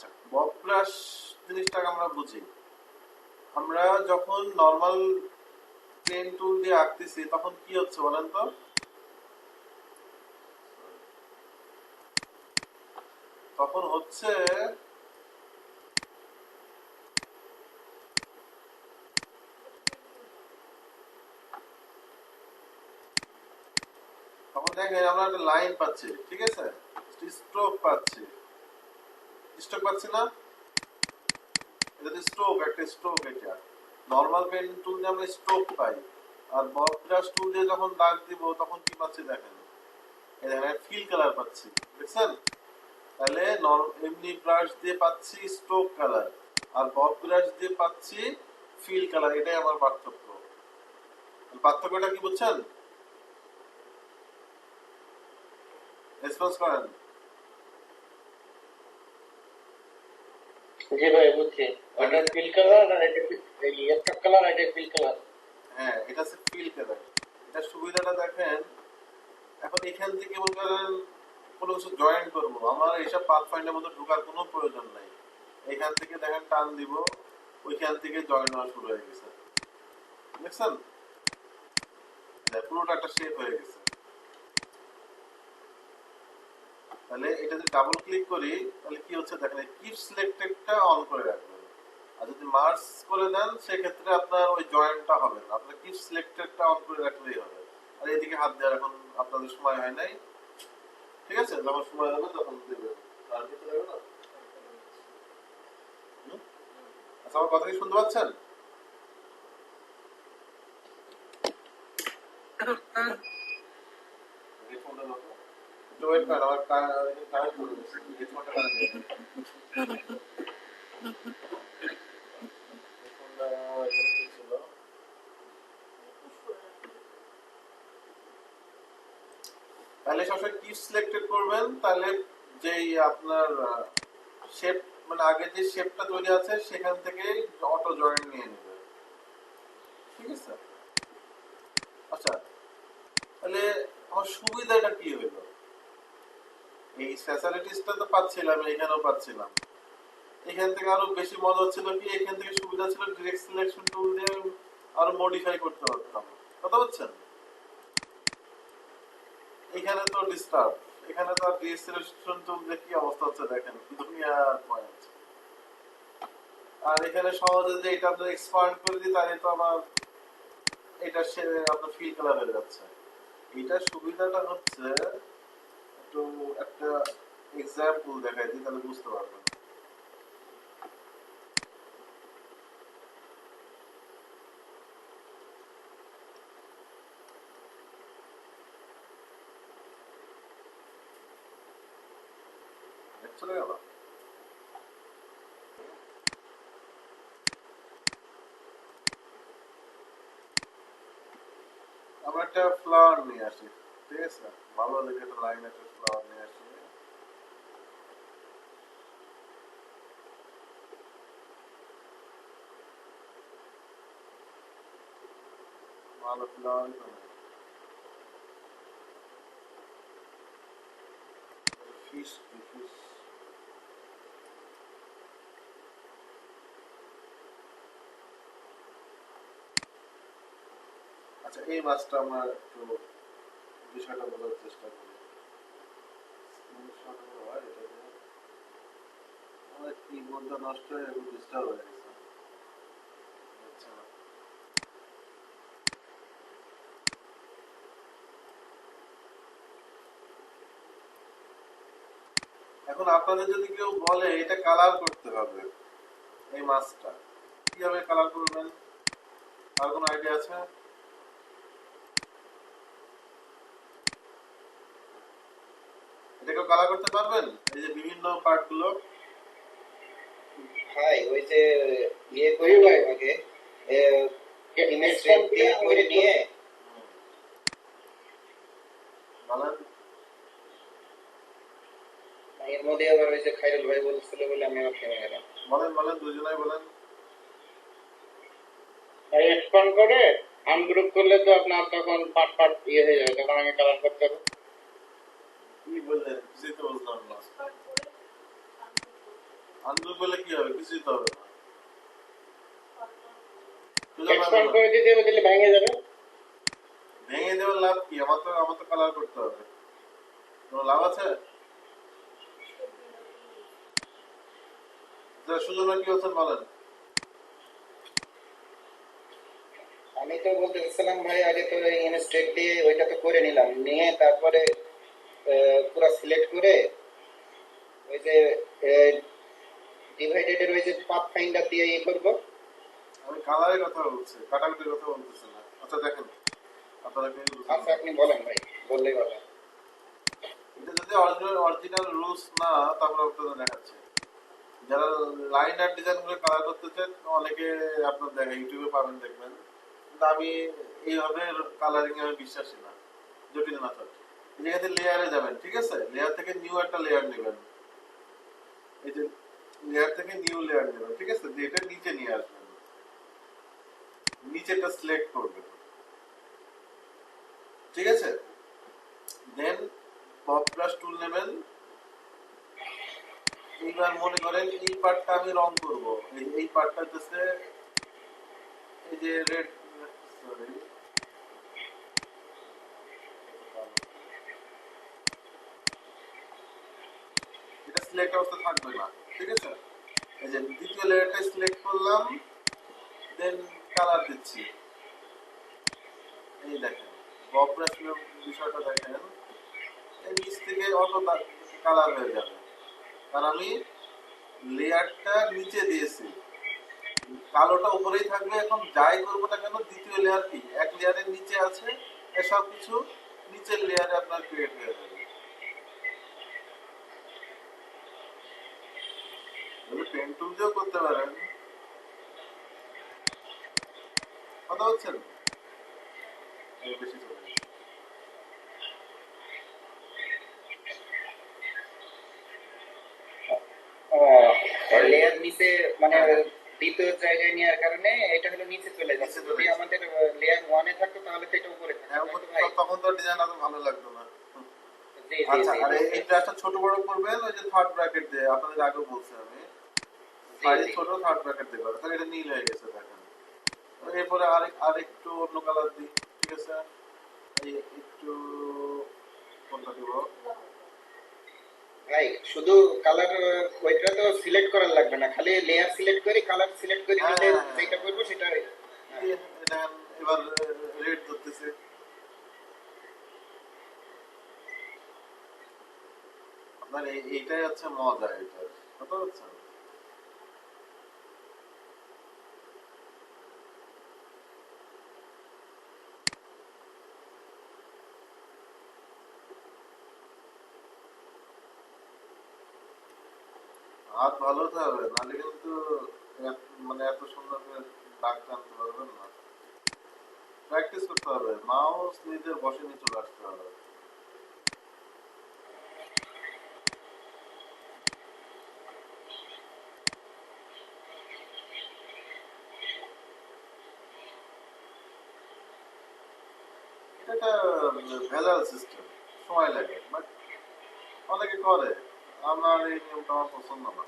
আচ্ছা, Bob brush জিনিসটাকে আমরা বুঝি। আমরা যখন নর্মাল পেন টুল দিয়ে আঁকতেছি তখন কি হচ্ছে বলেন তো? তখন হচ্ছে তখন দেখেন আমরা একটা লাইন পাচ্ছি, ঠিক আছে, স্ট্রোক পাচ্ছি, স্ট্রোক পাচ্ছি না? এটা তো স্ট্রোক, একটা স্ট্রোক। এটা নর্মাল পেন টুল দিয়ে আমরা স্ট্রোক পাই, আর বব ব্রাশ টুল দিয়ে যখন দাগ দিব তখন কি পাচ্ছি দেখেন, এই দেখেন ফিল কালার পাচ্ছি, দেখছেন? তাহলে এমনি ব্রাশ দিয়ে পাচ্ছি স্ট্রোক কালার, আর বব ব্রাশ দিয়ে পাচ্ছি ফিল কালার। এটাই আমার পার্থক্য। পার্থক্যটা কি বুঝছেন? রেসপন্স করেন। জি ভাই বুঝছি, ওটা ফিল কালার আর এটা স্টক কালার, এটা ফিল কালার। হ্যাঁ, এটা হচ্ছে ফিল কালার। এটা সুবিধাটা দেখেন, এখন এখান থেকে মনে করেন কোনো কিছু জয়েন করবো, আমার এইসব পাথ ফাইন্ডের মধ্যে ঢোকার কোনো প্রয়োজন নাই। এখান থেকে দেখেন টান দিব, ওইখান থেকে জয়েন হওয়া শুরু হয়ে গেছে, দেখছেন? পুরোটা একটা শেপ হয়ে গেছে। তাহলে এটা যদি ডাবল ক্লিক করি তাহলে কি হচ্ছে দেখেন, কিপ সিলেক্টেডটা অন করে রাখবেন, আর যদি মার্জ করে দেন সেক্ষেত্রে আপনার ওই জয়েন্টটা হবে না, আপনার কিপ সিলেক্টেডটা অন করে রাখলেই হবে। আর এদিকে হাত দেওয়ার এখন আপনাদের সময় হয় নাই, ঠিক আছে? যখন সময় হবে তখন দেবেন। আর কিছু দেবে না? আচ্ছা, আমার কথা কি শুনতে পাচ্ছেন? হেডফোনটা দাও তো। একটু ওয়েট করেন, আমার কানেক্ট করে দিচ্ছি, হেডফোনটা কানেক্ট করে দিচ্ছি। হেডফোনটা এখানে কি ছিল? তাহলে সবসময় কি সিলেক্টেড করবেন, তাহলে যেই আপনার শেপ, মানে আগে যে শেপটা তৈরি আছে সেখান থেকে অটো জয়েন্ট নিয়ে নেবে, ঠিক আছে? আচ্ছা, তাহলে আমার সুবিধাটা কি হইলো? এই ফ্যাসিলিটিসটা তো পাচ্ছিলাম, এখানেও পাচ্ছিলাম। এখান থেকে আরো বেশি মজা হচ্ছিল কি, এখান থেকে সুবিধা ছিল ডিরেক্ট সিলেকশন টুল দিয়ে আরো মডিফাই করতে পারতাম, কথা বলছেন? এখানে তো ডিস্টার্ব, এখানে তো ডিরেক্ট সিলেকশন টুল দিয়ে কি অবস্থা হচ্ছে দেখেন, দুনিয়ার পয়েন্ট। আর এখানে সহজে যে এটা আপনার এক্সপান্ড করে দিই তাহলে তো আমার এটা সে আপনার ফিল কালার হয়ে যাচ্ছে। এটার সুবিধাটা হচ্ছে, একটু একটা এক্সাম্পল দেখাই দিই তাহলে বুঝতে পারবেন। চলে গেল। আমরা একটা ফ্লাওয়ার নিয়ে আসি, ঠিক আছে? ভালো দেখে একটা লাইন একটা ফ্লাওয়ার নিয়ে আসি। ভালো ফ্লাওয়ারই তো নেই, ফিশ ফিশ। আচ্ছা, এই মাছটা আমরা একটু বিষয়টা বোঝার চেষ্টা করি। আমার কিবোর্ডটা নষ্ট হয়ে একটু ডিস্টার্ব হয়ে গেছে। আচ্ছা, এখন আপনাদের যদি কেউ বলে এটা কালার করতে হবে, এই মাছটা কিভাবে কালার করবেন, আর কোনো আইডিয়া আছে? এটাকে কালার করতে পারবেন, এই যে বিভিন্ন পার্ট গুলো? ভাই ওই যে ইয়ে করি ভাই আগে ইমেজ সেট দিয়ে করে নিয়ে বলেন এর মধ্যে আবার ওই যে খাইরুল ভাই বলছিল বলে আমি আবার থেমে গেলাম। বলেন বলেন, দুজনাই বলেন। ভাই এক্সপান্ড করে আনগ্রুপ করলে তো আপনার তখন পার্ট পার্ট ইয়ে হয়ে যাবে, তখন আমি কালার করতে হবে। কি বললেন, কিছুই তো বুঝলাম না। আনগ্রুপ করলে কি হবে? কিছুই তো হবে না। খুঁজে পাবে এক্সপ্যান্ড না। করে দিতে হবে, দিলে ভেঙে যাবে। ভেঙে দেওয়ার লাভ কি? আমার তো কালার করতে হবে। কোনো লাভ আছে? সুজন কি বলছেন বলেন। আমি তো বলতে চাচ্ছিলাম ভাই, আগে তো ইনস্টেক দিয়ে ওইটা তো করে নিলাম, নিয়ে তারপরে পুরো সিলেক্ট করে ওই যে ডিভাইডেডের ওই যে পাথ ফাইন্ডার দিয়ে ইয়ে করবো। আমি কালারের কথা বলছি, কাটাকুটির কথা বলতেছি না। আচ্ছা দেখেন, আপনারা কেউ বুঝেন আচ্ছা না। আপনি বলেন ভাই, বললেই ভালো। এটা যদি অরিজিনাল রুলস না, তারপর আপনাদের দেখাচ্ছে। যারা লাইন আর ডিজাইন করে কালার করতে চান, অনেকে আপনার দেখেন ইউটিউবে পাবেন, দেখবেন। কিন্তু আমি এইভাবে কালারিং এ বিশ্বাসী না, জটিল না থাকে। এই জায়গাতে লেয়ারে যাবেন, ঠিক আছে? লেয়ার থেকে নিউ একটা লেয়ার নেবেন। এই যে লেয়ার থেকে নিউ লেয়ার নেবেন, ঠিক আছে? দিয়ে এটা নিচে নিয়ে আসবেন, নিচেটা সিলেক্ট করবেন, ঠিক আছে? দেন পপ ব্রাশ টুল নেবেন। এইবার মনে করেন এই পার্টটা আমি রং করব। এই পার্টটা হচ্ছে এই যে রেড, সরি, এটা সিলেক্ট অবস্থা থাকবে না, ঠিক আছে? এই যে দ্বিতীয় লেয়ারটা সিলেক্ট করলাম, দেন কালার দিচ্ছি। এই দেখেন বব ব্রাশের বিষয়টা দেখেন, এই নিচ থেকে অটো কালার হয়ে যাবে, কারণ আমি লেয়ারটা নিচে দিয়েছি। কালোটা উপরেই থাকবে। এখন যাই করবো না কেন, দ্বিতীয় লেয়ার কি এক লেয়ারের নিচে আছে, সব কিছু নিচের লেয়ারে আপনার ক্রিয়েট হয়ে যাবে। পেন টুল দিয়েও করতে পারেন। কথা হচ্ছেন বেশি চলে গেছে। লেয়ার নিচে মানে হ্যাঁ, দ্বিতীয় জায়গায় নেওয়ার কারণে এটা হলো নিচে চলে নিচে যাচ্ছে। চলে যদি গেছে। আমাদের লেয়ার ওয়ানে থাকতো তাহলে তো এটা উপরে থাকতো, হ্যাঁ, তাই তো ভাই? তখন তো ডিজাইন আরো ভালো লাগতো না। জি জি আচ্ছা, জি আর জি এই ব্রাশটা ছোট বড় করবেন ওই যে থার্ড ব্র্যাকেট দিয়ে, আপনাদের আগেও বলছি আমি। জি সাইজ জি। ছোট, থার্ড ব্র্যাকেট দিয়ে করবেন, তাহলে এটা নীল হয়ে গেছে দেখেন। এরপরে আরেকটু অন্য কালার দিই, ঠিক আছে? এই একটু কোনটা দিব? ভাই শুধু কালার ওইটা তো সিলেক্ট করার লাগবে না, খালি লেয়ার সিলেক্ট করে কালার সিলেক্ট করে হ্যাঁ নিলে হ্যাঁ হ্যাঁ যেটা করবো হ্যাঁ। সেটা। হ্যাঁ। দেখেন এবার রেড ধরতেছে। আপনার এইটাই হচ্ছে মজা এটার, কথা হচ্ছে। হাত ভালো হতে হবে, নাহলে কিন্তু মানে এত সুন্দর করে দাগ টানতে পারবেন না। প্র্যাকটিস করতে হবে, মাউস নিজের বসে নিয়ে চলে আসতে হবে। এটা একটা ভ্যালুয়াল সিস্টেম, সময় লাগে, বাট অনেকে করে। আমার এই নিয়মটা আমার পছন্দ না।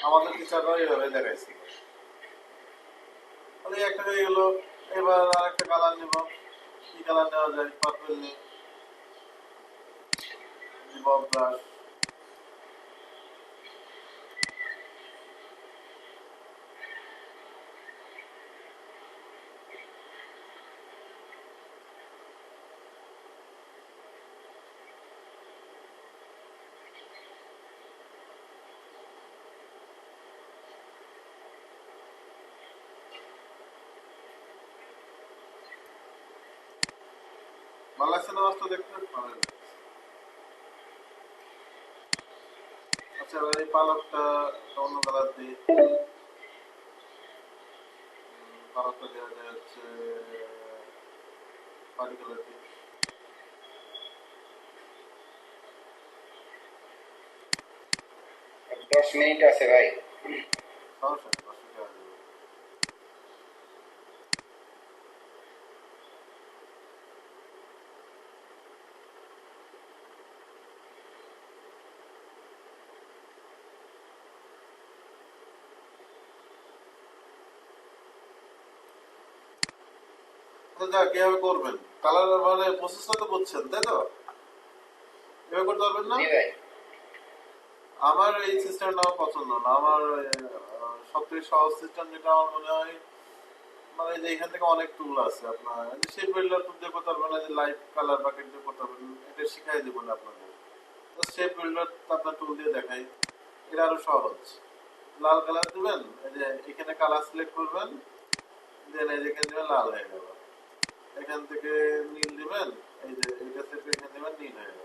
আমাদের টিচাররাও এইভাবে দেখাইছিল। তাহলে একটা হয়ে গেল। এবার আরেকটা কালার নিব। কি কালার নেওয়া যায়? পার্পল নিই, বব ব্রাশ। ভালো লাগছে না মাছটা দেখতে? ভালো লাগছে। আচ্ছা, এবার এই পালকটা অন্য কালার দিই। পালকটা দেওয়া যায় হচ্ছে পানি কালার দিই। 10 মিনিট আছে ভাই। সমস্যা নেই, 500 দেওয়া যাবে। আচ্ছা যা কিভাবে করবেন কালার মানে প্রসেসটা তো বুঝছেন তাই তো এভাবে করতে পারবেন না জি ভাই। আমার এই সিস্টেমটা আমার পছন্দ না আমার সবথেকে সহজ সিস্টেম যেটা আমার মনে হয় মানে যে এখান থেকে অনেক টুল আছে আপনার সেই বিল্ডার টুল দিয়ে করতে পারবেন না যে লাইট কালার বাকেট দিয়ে করতে পারবেন এটা শিখাই দেবো না আপনাদের শেপ বিল্ডার আপনার টুল দিয়ে দেখাই এটা আরো সহজ লাল কালার দিবেন এই যে এখানে কালার সিলেক্ট করবেন দেন এই যে এখানে দিবেন লাল হয়ে গেল এখান থেকে নীল দিবেন এই যে এটা সিলেক্ট এখানে দিবেন নীল হয়ে গেল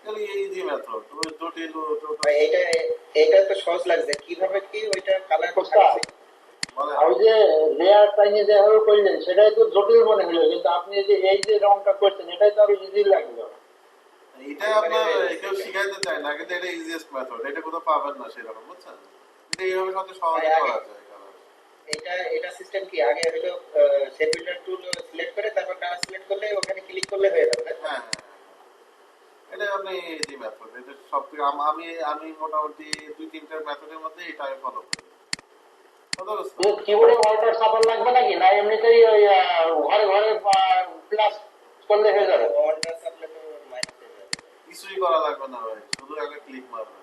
তাহলে ইজি মেথড ওই জটিল ভাই এটা তো সহজ লাগছে, কিভাবে কি ওইটা কালার বলে ওই যে লেয়ার টাইমে যেভাবে করলেন সেটাই তো জটিল মনে হলো, কিন্তু আপনি এই যে রংটা করছেন এটাই তো আরো ইজি লাগলো। এটা আপনার কেউ শিখাইতে চায় না কিন্তু এটা ইজিয়েস্ট মেথড এটা কোথাও পাবেন না সেরকম বুঝছেন এটা এইভাবে সাথে সহজে করা যায় কালার এটা সিস্টেম কি আগে হলো শেপ বিল্ডার টুল সিলেক্ট করে তারপর কালার সিলেক্ট করলে ওখানে ক্লিক করলে হয়ে যাবে, তাই তো? হ্যাঁ হ্যাঁ এটা আপনি ইজি মেথড এটা সব থেকে আমি আমি মোটামুটি 2-3টা মেথডের মধ্যে এটা আমি ফলো করি কত বুঝছেন কিবোর্ডে অল্টার চাপার লাগবে নাকি, না এমনিতেই ওই ঘরে ঘরে প্লাস করলে হয়ে যাবে? অর্ডার সাপ্লাই তো মাইনাস হয়ে যাবে, কিছুই করা লাগবে না ভাই শুধু আগে ক্লিক মারবেন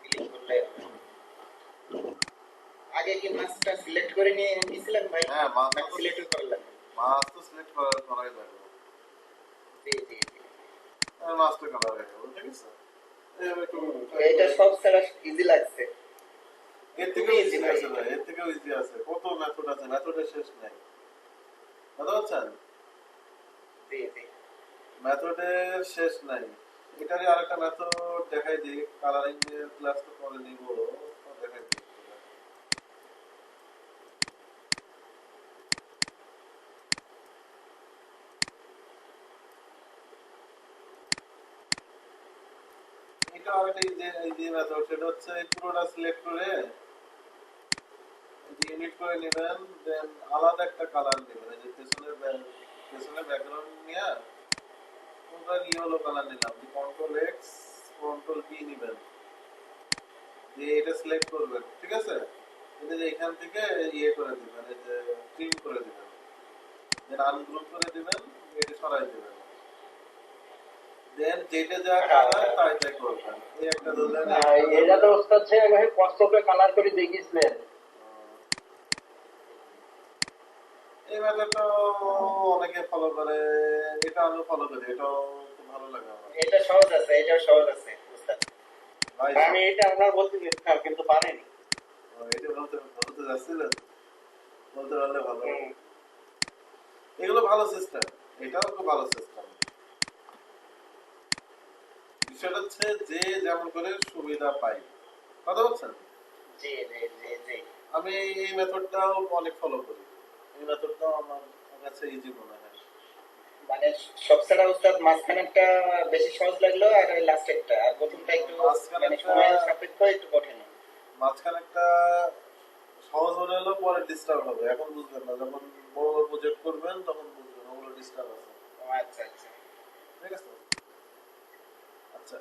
ক্লিক করলে হবে। আগে কি মাছটা সিলেক্ট করে নিয়ে নিছিলেন ভাই? হ্যাঁ না সিলেক্ট করা লাগবে? মাছ তো সিলেক্ট করাই লাগবে জি জি জি। মাছটা কালার হয়ে গেল ঠিক আছে এইভাবে একটু এটা সব ছাড়া ইজি লাগছে। এর থেকে ইজি আছে ভাই এর থেকেও ইজি আছে কত মেথড আছে মেথডের শেষ নাই কথা বলছেন জি জি। মেথডের শেষ নাই এটারই আরেকটা মেথড দেখাই দিই কালারিং এর ক্লাস তো পরে নিব দেখাই দিই এটা আরেকটা ইজি মেথড সেটা হচ্ছে এই পুরোটা সিলেক্ট করে ইউনিট করে নেবেন দেন আলাদা একটা কালার নেবেন এই যে পেছনের ব্যাকগ্রাউন্ড নিয়ে কোনটা ইয়েলো কালার নিলাম কন্ট্রোল এক্স কন্ট্রোল পি নেবেন দিয়ে এটা সিলেক্ট করবেন ঠিক আছে এটা যে এখান থেকে ইয়ে করে দিবেন এই যে ট্রিম করে দিবেন দেন আনগ্রুপ করে দিবেন এটা সরাই দিবেন দেন যেটা যা কালার তাই করবেন এই একটা ধরলেন এটা তো ওস্তাদ সাহেব কষ্ট করে কালার করে দেখিয়েছিলেন। এই মেথডটা অনেকে ফলো করে এটা আমি ফলো করি এটাও খুব ভালো লাগে আমার এটা সহজ আছে, এটাও সহজ আছে উস্তাদ। ভাই আমি এটা আপনার বলতে চেয়েছিলাম কিন্তু পারেনি। এটা বলতে যাচ্ছিলেন বলতে পারলে ভালো এগুলো ভালো সিস্টেম এটাও খুব ভালো সিস্টেম বিষয়টা হচ্ছে যে যেমন করে সুবিধা পাই কথা বলছেন জি জি জি জি। আমি এই মেথডটাও অনেক ফলো করি এই মেথডটাও আমার কাছে ইজি মনে হয় মানে সব ছাড়া উস্তাদ মাঝখানেরটা বেশি সহজ লাগলো আর ওই লাস্টেরটা, আর প্রথমটা একটু মানে সময় সাপেক্ষ একটু কঠিন। মাঝখানে একটা সহজ মনে হলো পরে ডিস্টার্ব হবে এখন বুঝবেন না যখন বড় বড় প্রজেক্ট করবেন তখন বুঝবেন ওগুলো ডিস্টার্ব আছে ও আচ্ছা আচ্ছা। ঠিক আছে আচ্ছা